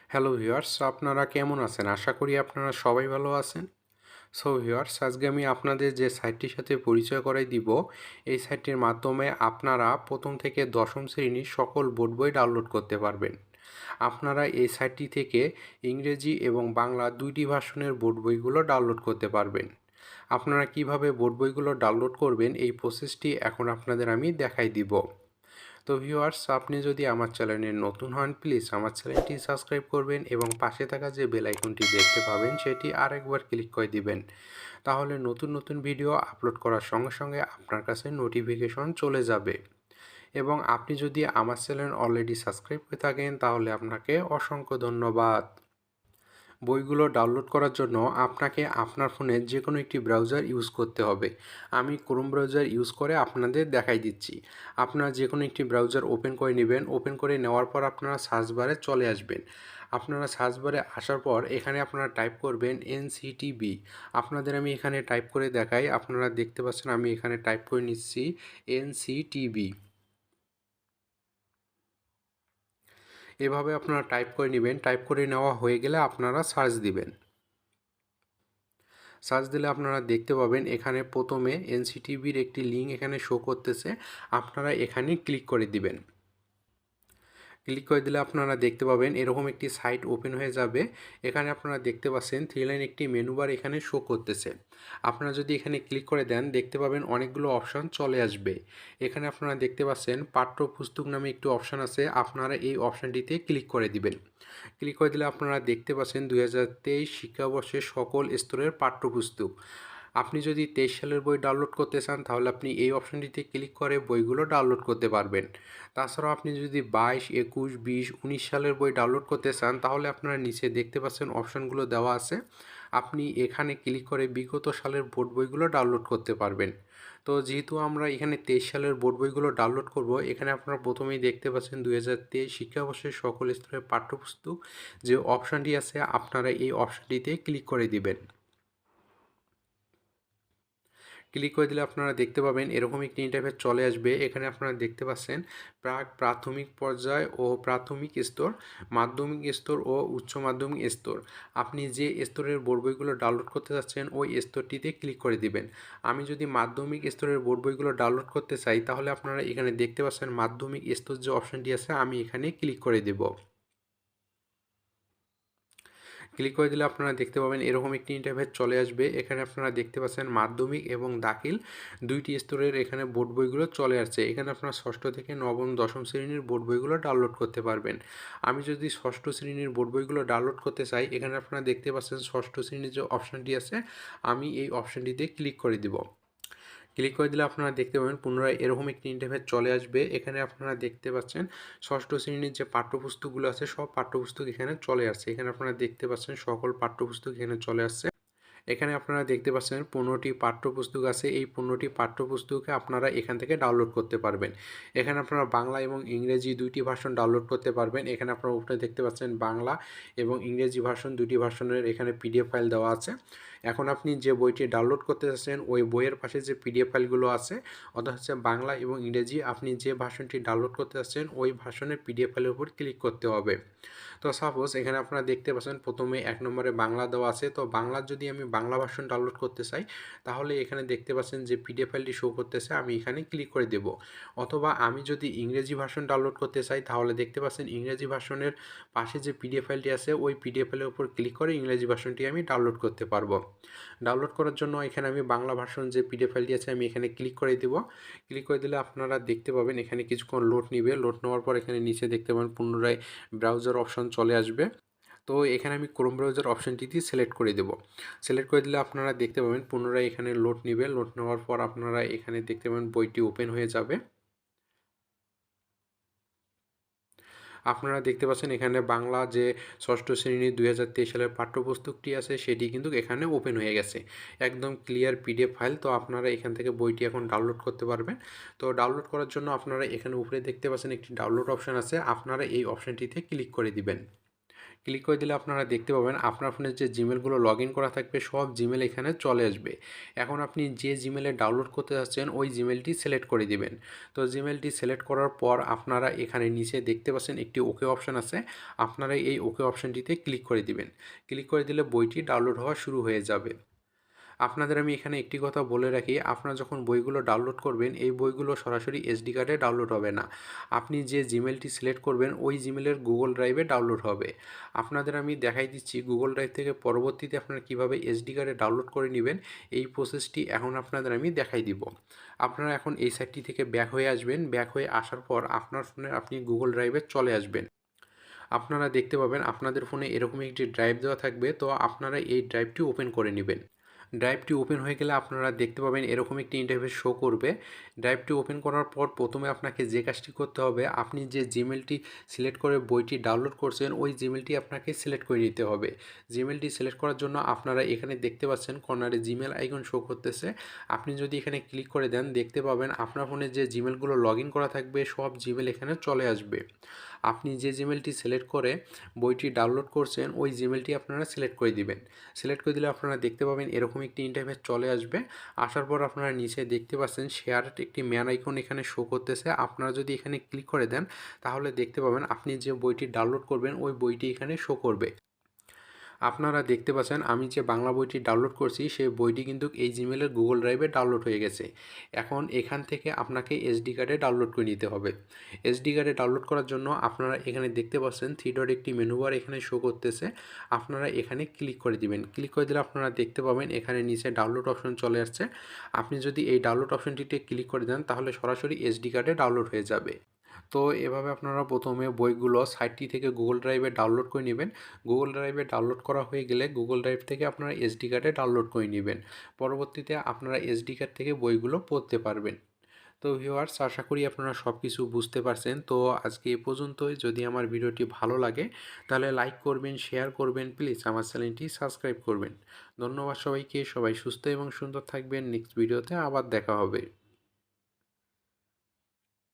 Hello viewers, আপনারা কেমন আছেন? আশা করি আপনারা সবাই ভালো আছেন। সো ভিউয়ার্স, আজকে আমি আপনাদের যে সাইটটির সাথে পরিচয় করাই দিব, এই সাইটটির মাধ্যমে আপনারা প্রথম থেকে দশম শ্রেণীর সকল বোর্ড বই ডাউনলোড করতে পারবেন। আপনারা এই সাইটটি থেকে ইংরেজি এবং বাংলা দুইটি ভার্সনের বোর্ড বইগুলো ডাউনলোড করতে পারবেন। আপনারা কিভাবে বোর্ড বইগুলো ডাউনলোড করবেন, এই প্রসেসটি এখন আপনাদের আমি দেখাই দিব। তো ভিউয়ার্স, আপনি যদি আমার চ্যানেলে নতুন হন, প্লিজ আমার চ্যানেলটি সাবস্ক্রাইব করবেন এবং পাশে থাকা যে বেল আইকনটি দেখতে পাবেন সেটি আরেকবার ক্লিক করে দিবেন। তাহলে নতুন নতুন ভিডিও আপলোড করার সঙ্গে সঙ্গে আপনার কাছে নোটিফিকেশন চলে যাবে। এবং আপনি যদি আমার চ্যানেল অলরেডি সাবস্ক্রাইব করে থাকেন তাহলে আপনাকে অসংখ্য ধন্যবাদ। বইগুলো ডাউনলোড করার জন্য আপনাকে আপনার ফোনের যে কোনো একটি ব্রাউজার ইউজ করতে হবে। আমি ক্রোম ব্রাউজার ইউজ করে আপনাদের দেখাই দিচ্ছি। আপনারা যে কোনো একটি ব্রাউজার ওপেন করে নেবেন। ওপেন করে নেওয়ার পর আপনারা সার্চ বারে চলে আসবেন। আপনারা সার্চ বারে আসার পর এখানে আপনারা টাইপ করবেন NCTB। আপনাদের আমি এখানে টাইপ করে দেখাই। আপনারা দেখতে পাচ্ছেন আমি এখানে টাইপ করে নিচ্ছি NCTB। এভাবে আপনারা টাইপ করে নেবেন। টাইপ করে নেওয়া হয়ে গেলে আপনারা সার্চ দিবেন। সার্চ দিলে আপনারা দেখতে পাবেন এখানে প্রথমে এনসিটিবির একটি লিঙ্ক এখানে শো করতেছে। আপনারা এখানে ক্লিক করে দিবেন। ক্লিক করে দিলে আপনারা দেখতে পাবেন এরকম একটি সাইট ওপেন হয়ে যাবে। এখানে আপনারা দেখতে পাচ্ছেন 3 লাইন একটি মেনু বার এখানে শো করতেছে। আপনারা যদি এখানে ক্লিক করে দেন দেখতে পাবেন অনেকগুলো অপশন চলে আসবে। এখানে আপনারা দেখতে পাচ্ছেন পাঠ্যপুস্তক নামে একটি অপশন আছে। আপনারা এই অপশনটিতে ক্লিক করে দিবেন। ক্লিক করে দিলে আপনারা দেখতে পাচ্ছেন 2023 শিক্ষাবর্ষের সকল স্তরের পাঠ্যপুস্তক। আপনি যদি 23 সালের বই ডাউনলোড করতে চান তাহলে আপনি এই অপশনটিতে ক্লিক করে বইগুলো ডাউনলোড করতে পারবেন। তাছাড়াও আপনি যদি 22, 21, 20, 19 সালের বই ডাউনলোড করতে চান তাহলে আপনারা নিচে দেখতে পাচ্ছেন অপশনগুলো দেওয়া আছে। আপনি এখানে ক্লিক করে বিগত সালের বোর্ড বইগুলো ডাউনলোড করতে পারবেন। তো যেহেতু আমরা এখানে 23 সালের বোর্ড বইগুলো ডাউনলোড করব, এখানে আপনারা প্রথমেই দেখতে পাচ্ছেন 2023 শিক্ষাবর্ষের সকল স্তরের পাঠ্যপুস্তক যে অপশনটি আছে আপনারা এই অপশনটিতে ক্লিক করে দিবেন। ক্লিক করে দিলে আপনারা দেখতে পাবেন এরকম একটি ইন্টারফেস চলে আসবে। এখানে আপনারা দেখতে পাচ্ছেন প্রাথমিক পর্যায় ও প্রাথমিক স্তর, মাধ্যমিক স্তর ও উচ্চ মাধ্যমিক স্তর। আপনি যে স্তরের বোর্ড বইগুলো ডাউনলোড করতে যাচ্ছেন ওই স্তরটিতে ক্লিক করে দিবেন। আমি যদি মাধ্যমিক স্তরের বোর্ড বইগুলো ডাউনলোড করতে চাই তাহলে আপনারা এখানে দেখতে পাচ্ছেন মাধ্যমিক স্তর যে অপশনটি আছে আমি এখানে ক্লিক করে দেব। ক্লিক করে দিলে আপনারা দেখতে পাবেন এরকম একটি ইন্টারফেস চলে আসবে। এখানে আপনারা দেখতে পাচ্ছেন মাধ্যমিক এবং দাখিল দুইটি স্তরের এখানে বোর্ড বইগুলো চলে আসছে। এখানে আপনারা ষষ্ঠ থেকে নবম দশম শ্রেণীর বোর্ড বইগুলো ডাউনলোড করতে পারবেন। আমি যদি ষষ্ঠ শ্রেণীর বোর্ড বইগুলো ডাউনলোড করতে চাই এখানে আপনারা দেখতে পাচ্ছেন ষষ্ঠ শ্রেণীর যে অপশানটি আছে আমি এই অপশানটিতে ক্লিক করে দিব। ক্লিক করে দিলে আপনারা দেখতে পাবেন পুনরায় এরকম একটি ইন্টারফেস চলে আসবে। এখানে আপনারা দেখতে পাচ্ছেন ষষ্ঠ শ্রেণীর যে পাঠ্যপুস্তকগুলো আছে সব পাঠ্যপুস্তক এখানে চলে আসছে। এখানে আপনারা দেখতে পাচ্ছেন সকল পাঠ্যপুস্তক এখানে চলে আসছে। এখানে আপনারা দেখতে পাচ্ছেন 15টি পাঠ্যপুস্তক আছে। এই 15টি পাঠ্যপুস্তকে আপনারা এখান থেকে ডাউনলোড করতে পারবেন। এখানে আপনারা বাংলা এবং ইংরেজি দুইটি ভার্সন ডাউনলোড করতে পারবেন। এখানে আপনারা উপরে দেখতে পাচ্ছেন বাংলা এবং ইংরেজি ভার্সন দুইটি ভার্সনের এখানে পিডিএফ ফাইল দেওয়া আছে। এখন আপনি যে বইটি ডাউনলোড করতে চাচ্ছেন ওই বইয়ের পাশে যে পিডিএফ ফাইলগুলো আছে অর্থাৎ হচ্ছে বাংলা এবং ইংরেজি, আপনি যে ভার্সনটি ডাউনলোড করতে চাচ্ছেন ওই ভার্সনের পিডিএফ ফাইলের উপর ক্লিক করতে হবে। তো সাপোজ এখানে আপনারা দেখতে পাচ্ছেন প্রথমে 1 নম্বরে বাংলা দেওয়া আছে। তো বাংলার যদি আমি বাংলা ভার্সন ডাউনলোড করতে চাই তাহলে এখানে দেখতে পাচ্ছেন যে পিডিএফ ফাইলটি শো করতেছে, আমি এখানে ক্লিক করে দেব। অথবা আমি যদি ইংরেজি ভার্সন ডাউনলোড করতে চাই তাহলে দেখতে পাচ্ছেন ইংরেজি ভার্সনের পাশে যে পিডিএফ ফাইলটি আছে ওই পিডিএফ ফাইলের উপর ক্লিক করে ইংরেজি ভার্সনটি আমি ডাউনলোড করতে পারবো। ডাউনলোড করার জন্য এখানে আমি বাংলা ভার্সন যে পিডিএফ ফাইলটি আছে আমি এখানে ক্লিক করে দেব। ক্লিক করে দিলে আপনারা দেখতে পাবেন এখানে কিছুক্ষণ লোড নিবে। লোড নেওয়ার পর এখানে নিচে দেখতে পাবেন পুনরায় ব্রাউজার অপশন চলে আসবে। তো এখানে আমি ক্রোম ব্রাউজার অপশনটিতে সিলেক্ট করে দেব। সিলেক্ট করে দিলে আপনারা দেখতে পাবেন পুনরায় এখানে লোড নিবে। লোড নেওয়ার পর আপনারা এখানে দেখতে পাবেন বইটি ওপেন হয়ে যাবে। আপনারা দেখতে পাচ্ছেন এখানে বাংলা যে ষষ্ঠ শ্রেণীর 2023 সালের পাঠ্যপুস্তকটি আছে সেটি কিন্তু এখানে ওপেন হয়ে গেছে। একদম ক্লিয়ার পিডিএফ ফাইল। তো আপনারা এখান থেকে বইটি এখন ডাউনলোড করতে পারবেন। তো ডাউনলোড করার জন্য আপনারা এখানে উপরে দেখতে পাচ্ছেন একটি ডাউনলোড অপশন আছে। আপনারা এই অপশনটিতে ক্লিক করে দিবেন। ক্লিক করে দিলে আপনারা দেখতে পাবেন আপনার ফোনে যে জিমেলগুলো লগ ইন করা থাকবে সব জিমেল এখানে চলে আসবে। এখন আপনি যে জিমেলে ডাউনলোড করতে যাচ্ছেন ওই জিমেলটি সিলেক্ট করে দিবেন। তো জিমেলটি সিলেক্ট করার পর আপনারা এখানে নিচে দেখতে পাচ্ছেন একটি ওকে অপশান আছে, আপনারা এই ওকে অপশানটিতে ক্লিক করে দিবেন। ক্লিক করে দিলে বইটি ডাউনলোড হওয়া শুরু হয়ে যাবে। আপনাদের আমি এখানে একটি কথা বলে রাখি, আপনারা যখন বইগুলো ডাউনলোড করবেন এই বইগুলো সরাসরি এসডি কার্ডে ডাউনলোড হবে না। আপনি যে জিমেলটি সিলেক্ট করবেন ওই জিমেলের গুগল ড্রাইভে ডাউনলোড হবে। আপনাদের আমি দেখাই দিচ্ছি গুগল ড্রাইভ থেকে পরবর্তীতে আপনারা কীভাবে এসডি কার্ডে ডাউনলোড করে নেবেন, এই প্রসেসটি এখন আপনাদের আমি দেখাই দিব। আপনারা এখন এই সাইটটি থেকে ব্যাক হয়ে আসবেন, ব্যাক হয়ে আসার পর আপনার ফোনে আপনি গুগল ড্রাইভে চলে আসবেন। আপনারা দেখতে পাবেন আপনাদের ফোনে এরকম একটি ড্রাইভ দেওয়া থাকবে, তো আপনারা এই ড্রাইভটি ওপেন করে নেবেন। ড্রাইভটি ওপেন হয়ে গেলে আপনারা দেখতে পাবেন এরকম একটি ইন্টারফেস শো করবে। ড্রাইভটি ওপেন করার পর প্রথমে আপনাকে যে কাজটি করতে হবে, আপনি যে জিমেলটি সিলেক্ট করে বইটি ডাউনলোড করছেন ওই জিমেলটি আপনাকে সিলেক্ট করে নিতে হবে। জিমেলটি সিলেক্ট করার জন্য আপনারা এখানে দেখতে পাচ্ছেন কর্নারে জিমেল আইকন শো করতেছে। আপনি যদি এখানে ক্লিক করে দেন দেখতে পাবেন আপনার ফোনে যে জিমেলগুলো লগ ইন করা থাকবে সব জিমেল এখানে চলে আসবে। আপনি যে জিমেলটি সিলেক্ট করে বইটি ডাউনলোড করছেন ওই জিমেলটি আপনারা সিলেক্ট করে দিবেন। সিলেক্ট করে দিলে আপনারা দেখতে পাবেন এরকম একটি ইন্টারফেস চলে আসবে। আসার পর আপনারা নিচে দেখতে পাচ্ছেন শেয়ার একটি ম্যান আইকন এখানে শো করতেছে। আপনারা যদি এখানে ক্লিক করে দেন তাহলে দেখতে পাবেন আপনি যে বইটি ডাউনলোড করবেন ওই বইটি এখানে শো করবে। আপনারা দেখতে পাচ্ছেন আমি যে বাংলা বইটি ডাউনলোড করছি সেই বইটি কিন্তু এই জিমেলের গুগল ড্রাইভে ডাউনলোড হয়ে গেছে। এখন এখান থেকে আপনাকে এসডি কার্ডে ডাউনলোড করে নিতে হবে। এসডি কার্ডে ডাউনলোড করার জন্য আপনারা এখানে দেখতে পাচ্ছেন থ্রি ডট একটি মেনু বার এখানে শো করতেছে। আপনারা এখানে ক্লিক করে দিবেন। ক্লিক করে দিলে আপনারা দেখতে পাবেন এখানে নিচে ডাউনলোড অপশন চলে আসছে। আপনি যদি এই ডাউনলোড অপশনটিতে ক্লিক করে দেন তাহলে সরাসরি এসডি কার্ডে ডাউনলোড হয়ে যাবে। তো এভাবে আপনারা প্রথমে বইগুলো সাইটটি থেকে গুগল ড্রাইভে ডাউনলোড করে নেবেন। গুগল ড্রাইভে ডাউনলোড করা হয়ে গেলে গুগল ড্রাইভ থেকে আপনারা এসডি কার্ডে ডাউনলোড করে নেবেন। পরবর্তীতে আপনারা এসডি কার্ড থেকে বইগুলো পড়তে পারবেন। তো ভিউয়ার্স, আশা করি আপনারা সব কিছু বুঝতে পারছেন। তো আজকে এ পর্যন্তই। যদি আমার ভিডিওটি ভালো লাগে তাহলে লাইক করবেন, শেয়ার করবেন, প্লিজ আমার চ্যানেলটি সাবস্ক্রাইব করবেন। ধন্যবাদ সবাইকে। সবাই সুস্থ এবং সুন্দর থাকবেন। নেক্সট ভিডিওতে আবার দেখা হবে।